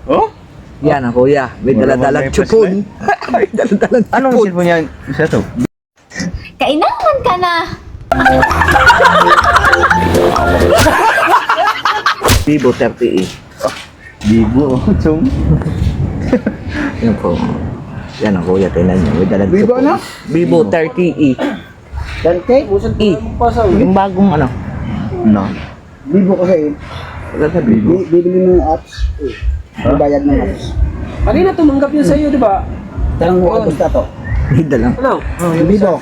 Oh? Yan ang kuya. May Wala daladalang may chupon. May daladalang Anong chupon. cellphone niya? Isa to. Kainaman ka na. Vivo 30E. Bigo. Chong. Yan po. Yan ang kuya. Tingnan niyo. May daladalang Vivo chupon. ano? Vivo 30E. Dante, usad E. pa sa Yung bagong ano. No. Vivo kasi. Wala na Vivo. Bibili mo ng apps. Bayad ng apps. Kanina tumanggap yun sa'yo, di ba? Tanong mo kung gusto to. May dalang. Ano? Yung Vivo.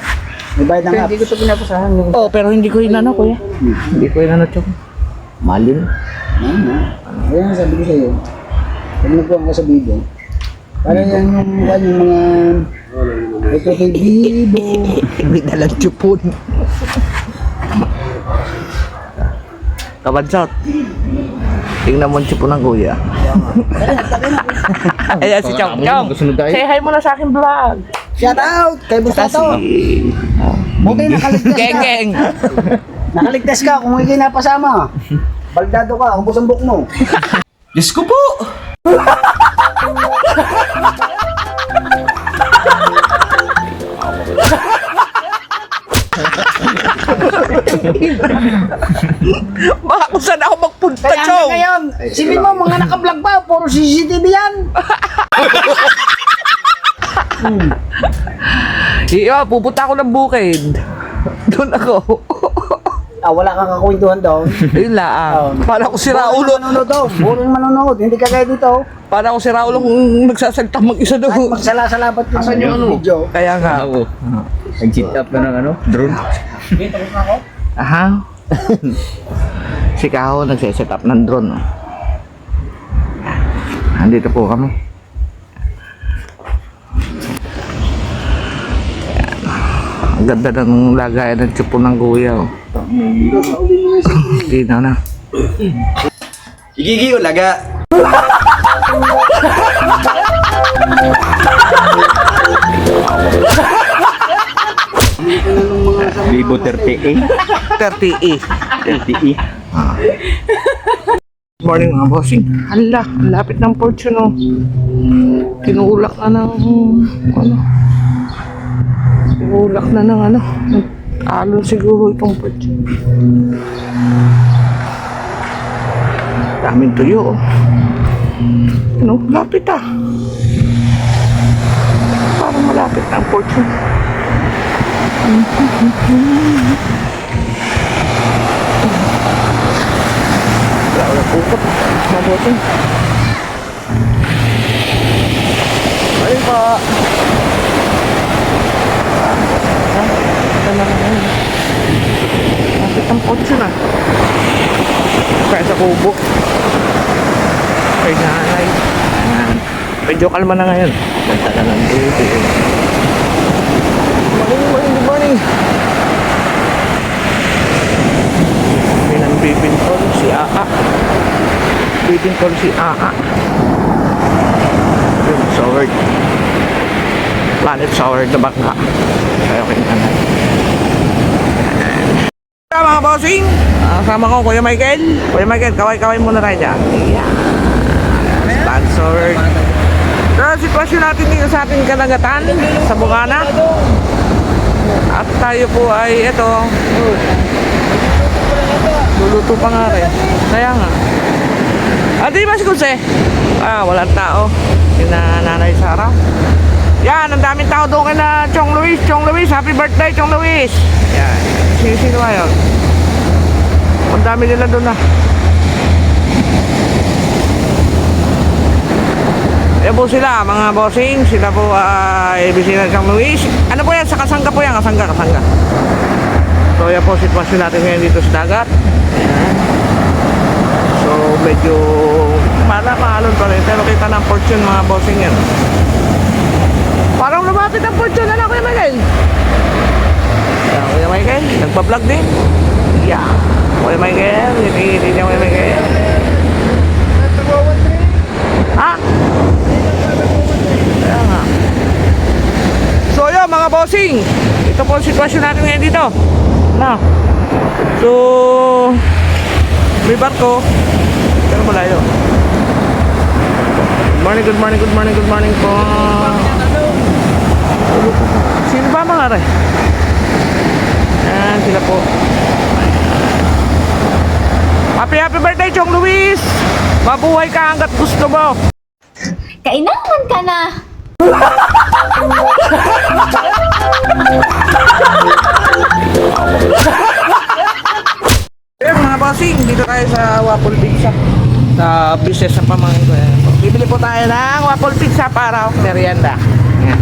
May bayad ng Pero apps. hindi ko ito pinapasahan. Yung... Oh, pero hindi ko inano kuya. Hindi ko inano chupon. Malin. Kaya nga sabi ko sa'yo. Pag nagkuhan ka sa Vivo. Parang yan yung mga... Ito kay Vivo. May dalang chupon. Kabansot. Tingnan mo ang chupon ng kuya. Ayan si Chong Chong. Kasunod tayo. Say hi mo na sa akin vlog. Shout out! Kay Bustato! Buti nakaligtas Geng ka. geng. Nakaligtas ka kung hindi napasama. Baldado ka, ubos ang book mo. Diyos ko po! Baka kung saan ako magpunta, Kaya Chong. ngayon, sipin mo mga naka-vlog pa, puro CCTV yan. Iya, pupunta ako ng bukid. Doon ako. Wala kang kakwentuhan daw. Yun lang. Para ako si Raulo. Manonood daw, puro manonood, hindi ka kaya dito. Para ako si Raulo kung nagsasalita mag-isa daw. Kahit magsala-salabat ka sa video. Kaya nga. Oo. Nag-sit up na ng ano? Drone. Aha. Si Kaho nagsiset up ng drone. Andito po kami. Ang ganda ng lagayan ng chupon ng kuya. Oh. Hindi na. Igigi ulaga. Vivo 30A. 30E. 30E. Morning mga bossing. Hala, ang lapit ng fortune oh. Tinulak na ng ano. Tinulak na ng ano. Alon siguro itong fortune. Daming tuyo oh. Ano, lapit ah. Parang malapit na ang fortune. Wala pukot. Mabutin. Ayun pa. Ito na lang. Lapit ang fortune ah. Kaya sa kubo. Kaya nanay. Medyo kalma na ngayon. Ganda na ng baby. Good morning. May nang bibintol si Aa. Bibintol si Aa. Yun, Sword. Planet Sword na baka. Kaya okay na. Mga bossing, kasama ko Kuya Michael. Kuya Michael, kaway-kaway muna tayo dyan. Yeah. Sponsored. So, sitwasyon natin dito sa ating kanagatan sa Bungana. At tayo po ay ito. Luluto pa nga rin. Kaya nga. Di ba si Jose? Walang tao. Sina Nanay Sara. Yan, ang daming tao doon kay na Chong Luis. Chong Luis, happy birthday Chong Luis. Yan. Sino ngayon? Ang dami nila doon na. Yan po sila, mga bossing. Sila po ay bisita ng Chong Luis. Ano po yan? Sa Kasangga po yan. Kasangga. So yan po sitwasyon natin ngayon dito sa dagat. Ayan. So medyo mahalon pa rin. Pero kita ng fortune mga bossing yan. Parang lumapit ang fortune na Kuya Michael. Ayan, Kuya Michael, nagpa-vlog din. Yeah. Kuya Michael, hindi niya Kuya Michael. Ha? Kaya nga. So yun mga bossing, ito po ang sitwasyon natin ngayon dito. Na. So may barko pero malayo. morning, good morning, good morning, good morning po. Sino ba mga re? Yan, sila po. Happy birthday, Chong Luis! Mabuhay ka hanggat gusto mo. Kainaman ka na. Eh mga bossing, dito tayo sa Waffle Pizza. Sa business ng pamangkin ko. Ayan po. Bibili po tayo ng Waffle Pizza para merienda. Ayan.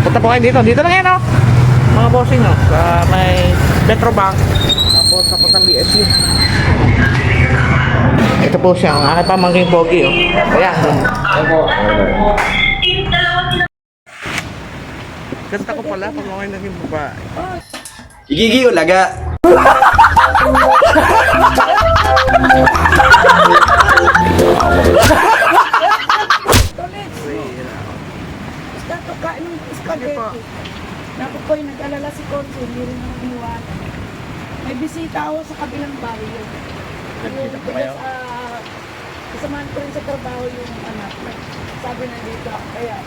Punta po kayo dito. Dito lang yan, oh. Mga bossing, oh. Sa may Metrobank. Tapos sa Putang BSU. Ito po siya, ang aking pamangkin pogi, oh. Ayan. Ganda ko pala pag mga naging babae. Igigi ulaga. Dapat kain ng spaghetti. Dapat ko yung nag-alala si Consul, hindi rin naman iniwala. May bisita ako sa kabilang barrio. Yung kasamahan ko rin sa trabaho yung anak. Sabi na dito ako, kaya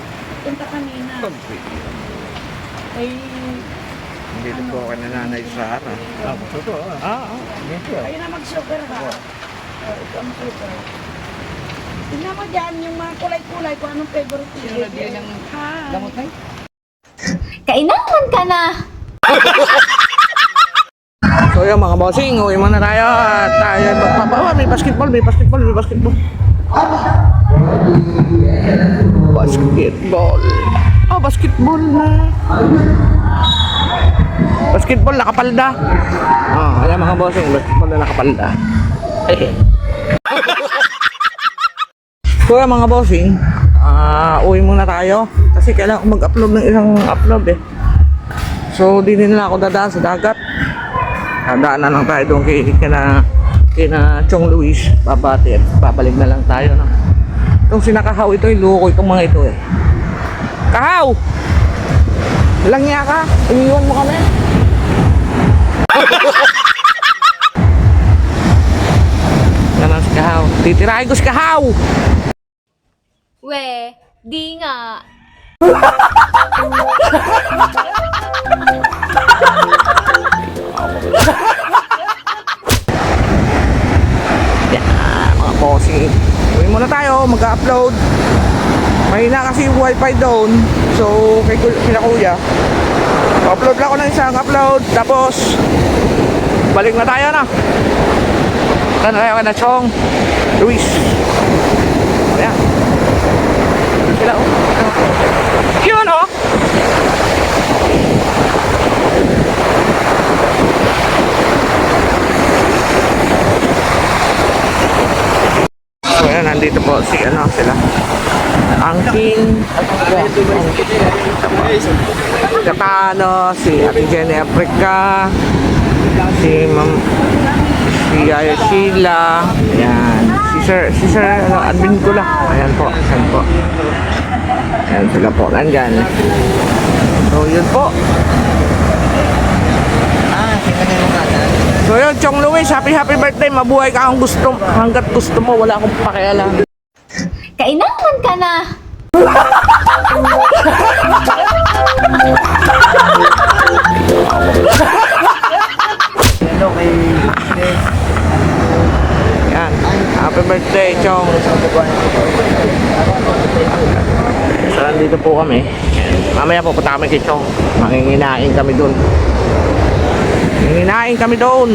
punta kanina. Ay, Dito po ako na Nanay Sara. Totoo. ayun na mag-sugar ha. Ito ang sugar. Tingnan mo dyan yung mga kulay-kulay kung anong favorite niyo. Gamot na? Kainaman ka na. So yun mga bossing, uwi muna tayo at tayo magpapawa. May basketball, may basketball, may basketball. Basketball. Oh, basketball na. Basketball nakapalda. Oh, ayan mga bossing, basketball na nakapalda. So yun mga bossing, uwi muna tayo. Kasi kailangan ko mag-upload ng isang upload eh. So di na ako dadaan sa dagat. Dadaan na lang tayo doon kina Chong Luis. Babati at babalik na lang tayo. No? Itong sinakahaw ito, iluko itong mga ito eh. Kahaw! Walang niya ka, iniwan mo kami. Yan ang si Kahaw. Titirahin ko si Kahaw! We, di nga. Mga bossing, uwi muna tayo, mag-upload. Mahina kasi yung wifi doon. So, kina kuya, upload lang ako ng isang upload. Tapos, balik na tayo na. Saan na tayo na Chong Luis. Ayan. Sila oh. Yun oh. So ayan, nandito po si sila Angking Katano, si Ate Jenny Africa, si Yaya Sheila, ayan, si Sir admin ko lang, ayan po, ayan sila po, nandyan. So yun po. So yun, Chong Luis, happy birthday, mabuhay ka hanggat gusto mo, wala akong pakialam. Kainaman ka na. Yan, happy birthday, Chong. So nandito po kami. Mamaya pupunta kami kay Chong. Manginginain kami dun. Manginginain kami doon.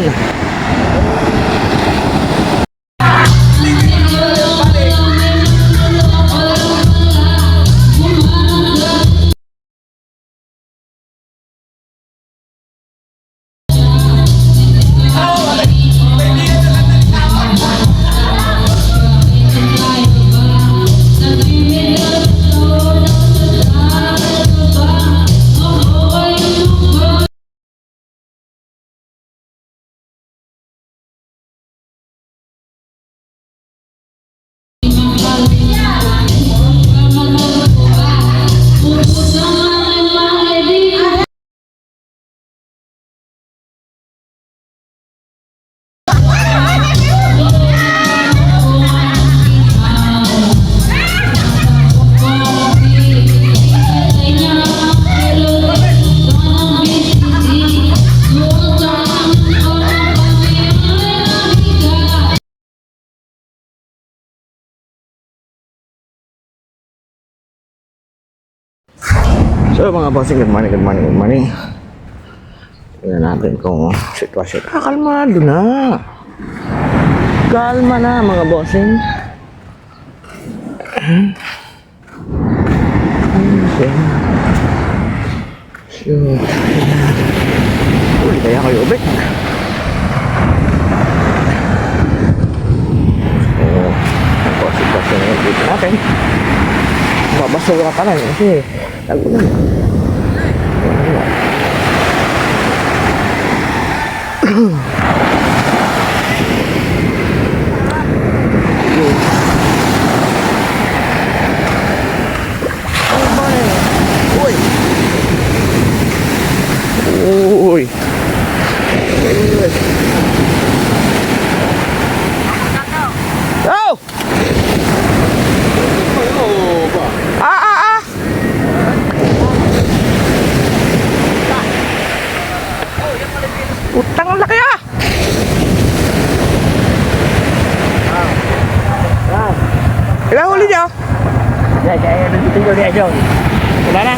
So mga bossing, good morning. Tingnan natin kung sitwasyon. Kalmado na. Kalma na mga bossing. Okay. So, uli kaya kayo ubik. So, ang po sitwasyon na dito natin. Babasura ka na kasi tagulan. Uy. Go! Utang ang laki ah! Ilang huli niyo? Wala na?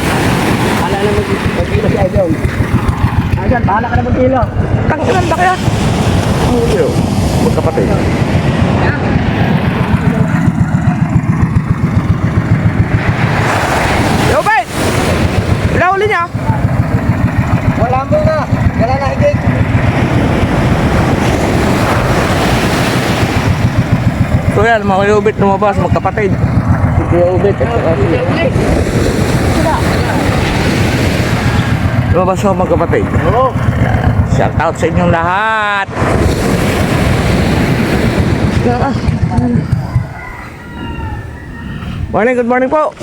Bahala na mag-kilo si Idol. Idol, bahala ka na mag-kilo. Utang ilang laki ah! Ang huli oh. Magkapatid. Yo, Ben! Ilang huli niyo? Wala mo na. Wala na higit. So yan, mga kayubit lumabas, magkapatid. Si Kuya Ubit at saka si lumabas ako magkapatid. Shout out sa inyong lahat. Morning, good morning po.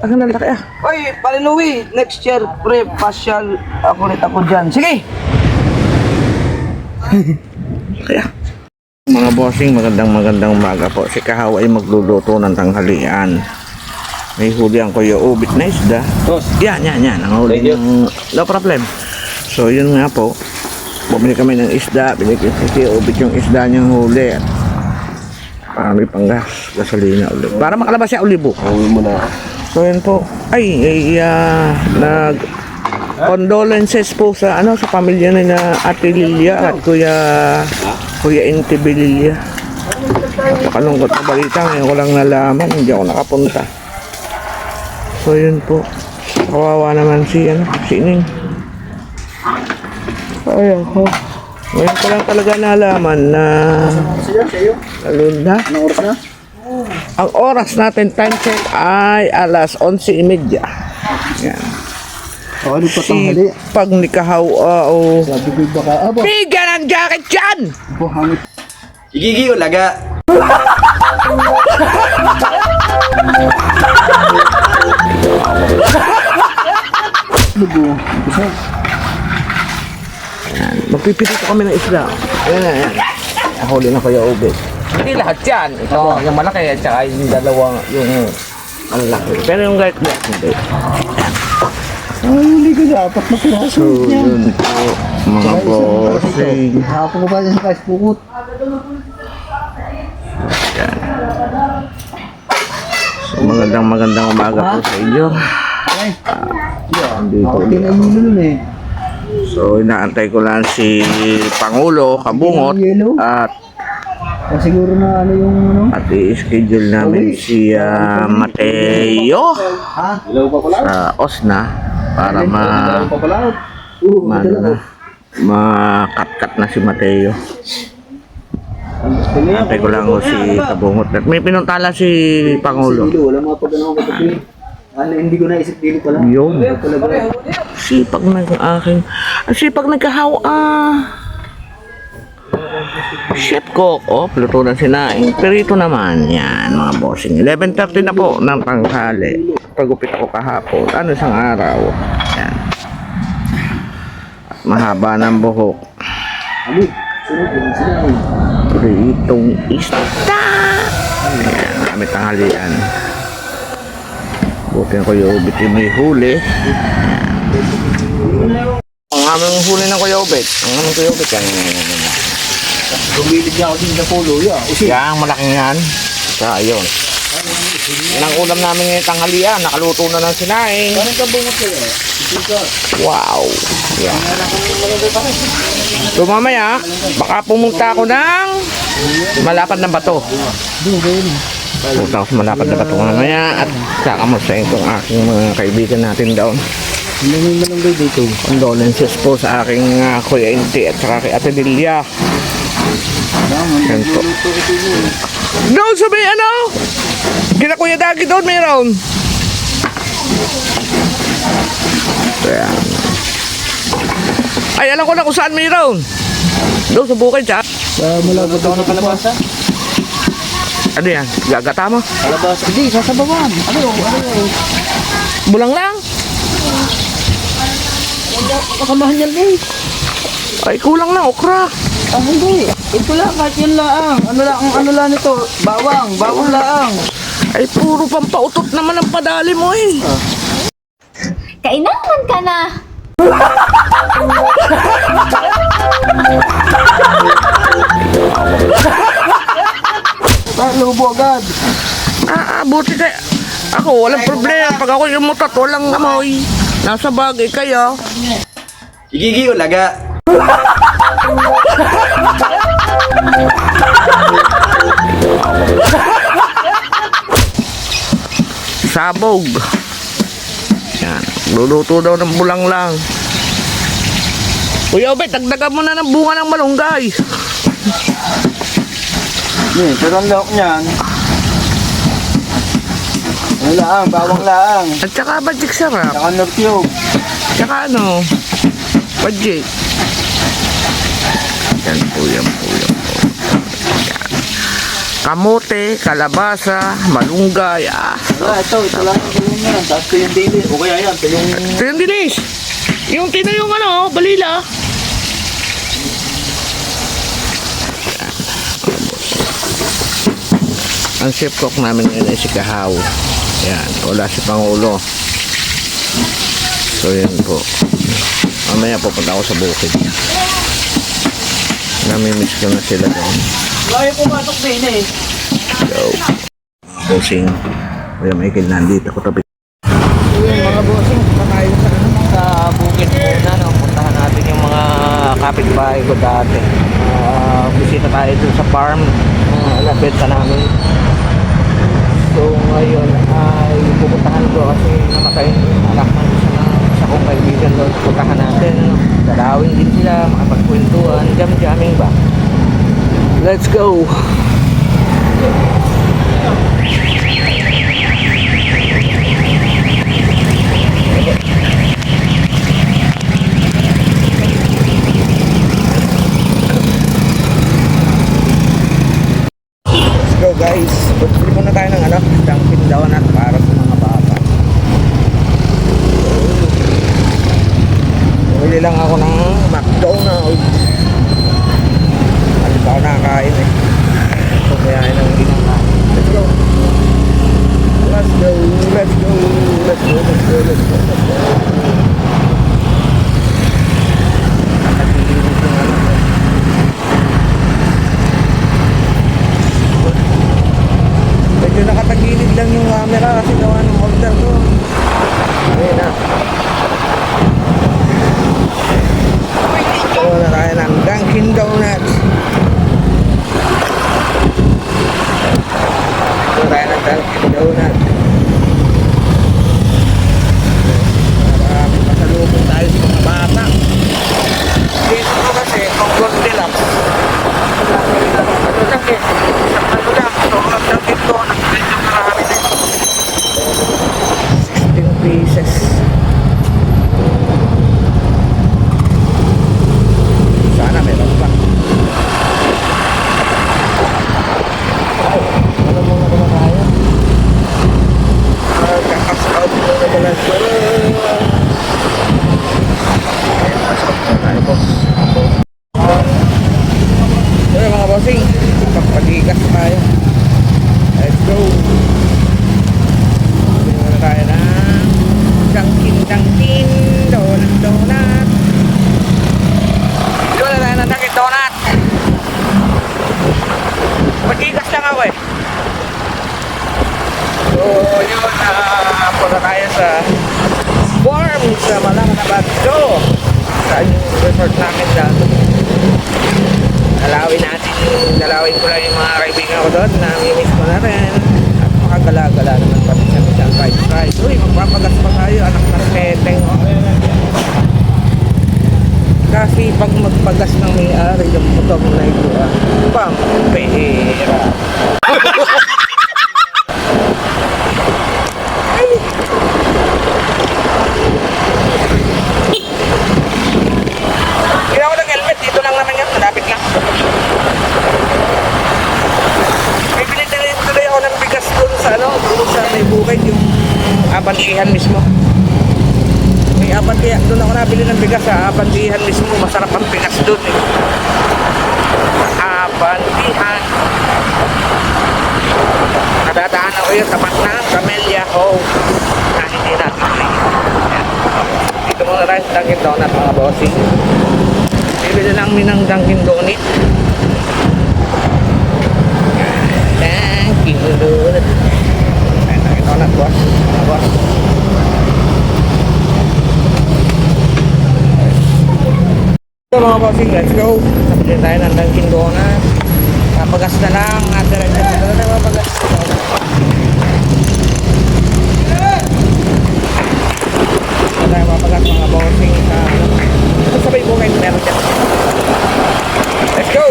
Ang lalaki ah. Oy, Palinuwi, next year, pre, pasyal ako rin ako dyan. Sige! Kaya mga bossing, magandang umaga po. Si Kahaw ay magluluto ng tanghalian. May huli ang Kuya Ubit na isda. Yan. Ang huli ng... No problem. So yun nga po. Bumili kami ng isda. Binigyan si Kuya Ubit yung isda niyang huli. Para may panggas, gasolina ulit. Para makalabas siya ulibo. So yun po. Nag condolences po sa sa pamilya na Ate Lilia at Kuya Inti Lilia. Napakalungkot na balita, ngayon ko lang nalaman, hindi ako nakapunta. So yun po. Kawawa naman si Ning. Ayun ko. Ngayon ko lang talaga nalaman na na? Anong oras na? Ang oras natin time check ay alas 11:30. Yan. Oh, ano pa tanghali? Pag nikahaw o Sabi ko baka, abo. bigyan ng jacket dyan! Abo, hangit. Igigi ulaga. Lugo. Gusto. Yan. Magpipilito kami ng isla. Ayan. Huli na Kuya Ubit. Hindi lahat yan. Ito, yung malaki at saka yung dalawang yung malaki. Pero yung guys, hindi. Ay, huli ko na. Apat na piraso. So, yun po, mga bossing. Hapon ko pa dyan sa kais pukot. Yan. So, magandang umaga po sa inyo. Ay, Hindi po. okay na yung nun eh. So, inaantay ko lang si Pangulo Kabungot at Siguro na ano yung ano? i-schedule namin si Mateo Ha? sa Osna para makat-kat na si Mateo. Antay ko lang si Kabungot. At may pinuntala si Pangulo. Wala mga pag-ano ko ano, hindi ko naisip dito pala. Yun. Sipag nagkahaw Chef Cook, luto ng sinaing. Perito naman, yan mga bossing. 11:30 na po ng tanghali. Pagupit ko kahapon. Isang araw. Yan. At mahaba ng buhok. Ano? Sunod yun sila eh. Pritong isda. Yan, kami tanghalian. Buti ko yung ubit yung may huli. Ang aming huli ng Kuya Ubit. Ang aming Kuya Ubit. Yan. Lumilid niya ako din sa pulo. Yan, malaking yan. Sa yun. Yan ang ulam namin ngayong tanghalian. Nakaluto na ng sinaing. Parang kabungot kayo. Wow. Yan. So mamaya, baka pumunta ako ng malapad na bato. Pumunta ako sa malapad na bato mamaya at kakamustahin ko ang aking mga kaibigan natin doon. Hindi mo malunggay dito. Condolences po sa aking Kuya Inti at saka kay Ate Lilia. Yan po. Doon sa may ano? Kina Kuya Dagi doon mayroon. Ayan. Ay, alam ko na kung saan mayroon. Doon sa bukid siya. Sa malabot daw na kalabasa. Ano yan? Gagata mo? Kalabasa. Hindi, sasabawan. Ano yun? Bulang lang. Pakamahan yan eh. Ay, kulang na, okra. Ah, hindi. Ito lang, kahit yun lang. Ano lang nito? Bawang. Bawang lang. Ay, puro pampautot naman ang padali mo eh. Kainaman ka na. Lubo agad. Buti kaya. Ako, walang problema. Pag ako yung mutat, walang amoy. Nasa bagay kayo. Igigi ulaga. Sabog. Yan. Luluto daw ng bulang lang. Kuya Obet, dagdagan mo na ng bunga ng malunggay. Pero ang lahok niyan. Ano lang, bawang lang. At saka badjik sarap. Saka nortiyog. Tsaka ano, budget. Yan po, yan po, yan po. Yan. Kamote, kalabasa, malunggay. Ito lang ang gulong yan. Tapos ko yung daily. O kaya yan, ito yung... Ito yung dinis. Yung tinayong ano, balila. Ang chef cook namin ngayon ay si Kahaw. Yan, wala si Pangulo. So yan po. Mamaya pupunta ako sa bukid. Namimiss ko na sila doon. Kaya pumasok din eh. So, bossing. Kuya Michael, nandito ko tabi. Mga bossing, punta tayo sa bukid muna. No? Puntahan natin yung mga kapitbahay ko dati. Bisita tayo dun sa farm. Nabenta namin. So ngayon ay pupuntahan ko kasi namatay yung anak ng isa kong kaibigan doon. Puntahan natin. Dalawin din sila, makapagkwentuhan. Jam-jamming ba? Let's go! Go guys, bili muna tayo ng ano, Dunkin Donut para sa mga bata. Bili lang ako ng McDonald's. Ano ba ako nakakain eh. So kaya yun ang ginagawa. Let's go. Let's go, let's go, let's go, let's go, let's go, let's go. Nakatilinis yung ano. Medyo nakatagilid lang yung camera kasi gawa ng order ko. Ayun na. So na tayo ng Dunkin Donuts. So tayo ng Dunkin Donuts. Para masalubong tayo sa mga bata. Dito ko kasi kung Goldilocks. Ano lang eh. Ano lang. So ang Dunkin Donuts. Medyo marami din. 16 pieces. Sana meron pa. Ay, alam mo na ba tayo? Kakaskout mo na ba lang siya? Ayan, kaskout mo tayo, boss. So yun mga bossing, pagpagigas tayo. Let's go. Bili muna tayo ng Dunkin Donut. Bili muna tayo ng Dunkin Donut. Pagkigas lang ako eh. So Punta tayo sa farm sa Malacatabato. Saan yung resort namin dati. Dalawin ko lang yung mga kaibigan ko doon. Namimiss ko na rin. At makagala-gala naman kami sa isang ride. Uy, magpapagas pa tayo. Anak ng peteng. Kasi pag magpagas ng may-ari yung motor na ito, pang pera. Kaya ako nag-helmet, dito lang naman yan, malapit lang. Bibili na rin tuloy ako ng bigas doon sa doon sa may bukid, yung abantihan mismo. May abantihan, doon ako nabili ng bigas sa abantihan mismo, masarap ang bigas doon eh. Abantihan. Nadadaan ako yun, tapat na Camellia Home. Na hindi natin yan. Dito muna tayo sa Dunkin Donut mga bossing. Bibili lang min ng Dunkin Donut. Dunkin Donut. Dunkin Donut boss. Mga boss. So mga bossing, let's go. Sabili tayo ng Dunkin Donut. Papagas na lang. Diretso na tayo papagas. Tayo papagas mga bossing sa sabay bukay meron dyan. Let's go!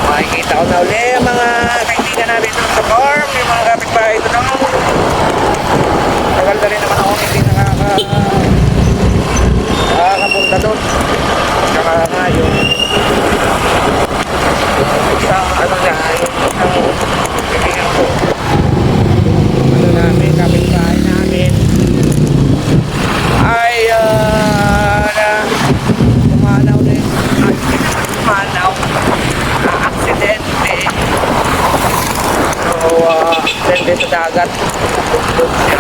Makikita ko na uli ang mga kaibigan natin doon sa farm, yung mga kapitbahay doon. Tagal na rin naman ako hindi nakakapunta doon. Saka nga yung isang kaibigan ko. Namin, kapitbahay namin ay umanaw na yun. Aksidente. So, aksidente sa dagat. Doon siya.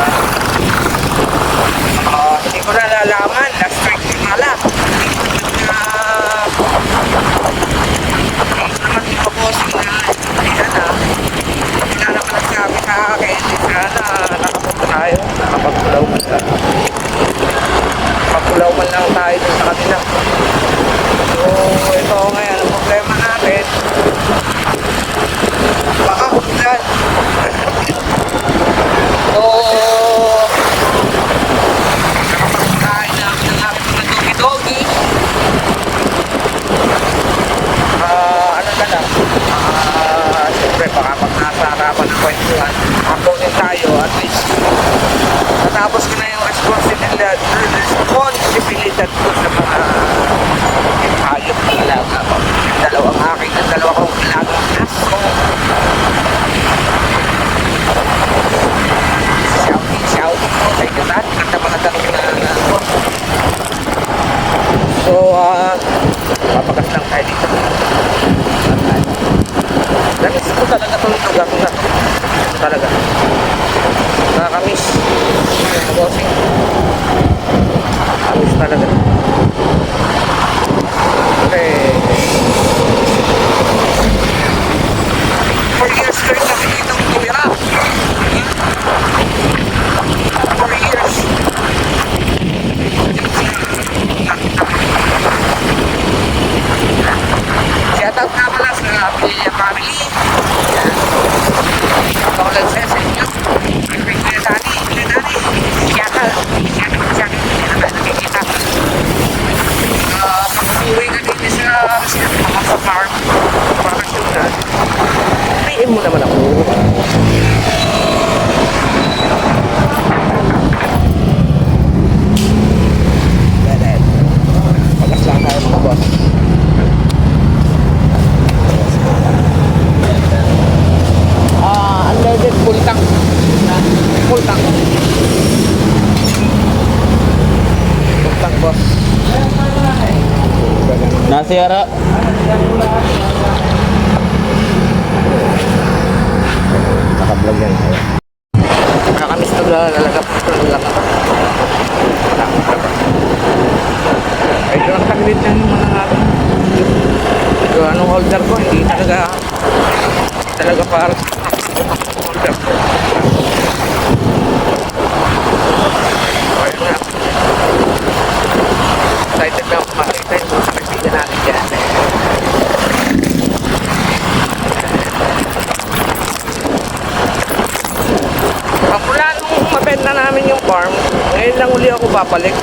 Hindi ko na lalaman. Last week pala. Hindi naman yung bossing na ayan na. Hindi na naman nagsabi sa akin. Nakapunta tayo. Nakapagpulaw man lang. Nakapagpulaw man lang tayo dun sa kanila. So, ito ngayon ang problema natin. Baka ulan. So, nakapagkain namin ng aming mga dogi-dogi. Ano na lang. Siyempre, baka pag nasa harapan ng kwentuhan, makunin tayo at least. Natapos ko na yung responsibilidad ko sa mga hayop na alaga ko. Yung dalawa kong alagang aso. Shouting po sa inyo lahat. Ganda-magandang ginagawa. So, papagas lang tayo dito. Namiss ko talaga itong lugar na ito. Talaga. Nakakamiss. Yung bossing. Nakakamiss talaga. Okay. 4 years ko rin kami ditong tumira. 4 years. Shoutout nga pala sa Pilya family. Katulad sa inyo. Kuya Dani. Shoutout. Nakikita. Pag-uwi ka din sa farm. Bakasyon na. PM mo naman ako. Pagas lang tayo mga boss. Unleaded full tank. Full tank. Full tank boss. Nasira. Naka-vlog yan. Nakakamiss na lalagap ito lang. Ay, doon taglit lang yung mga natin. Yung anong holder ko, hindi talaga talaga para sa ayun na. Excited na ako makita yung mga kaibigan natin dyan. Mula nung mabenta namin yung farm, ngayon lang uli ako babalik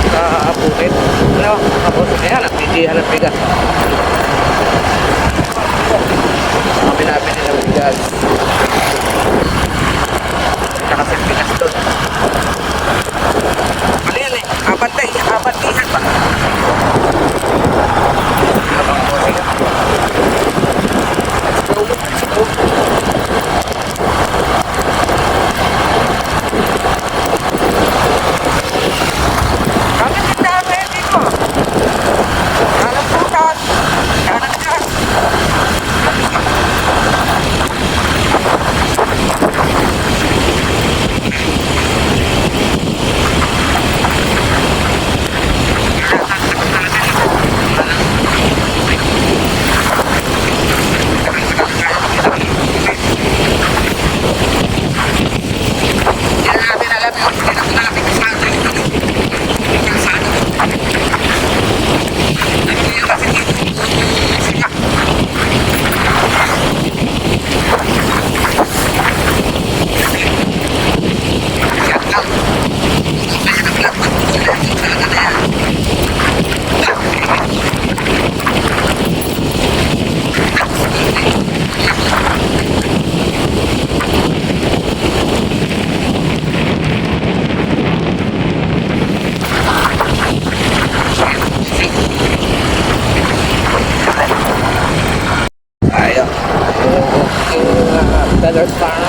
sa bukid. Ano? Tapos ayan, nagtitihan ng bigas. Kami nabili ng bigas. Nakasip bigas doon. Ano yan eh? Apat tihan pa. Abang mo siya. Let's go. Kami din dami dito. Kanan putas. Kanan dyan. Ayun. Yung Feather Farm.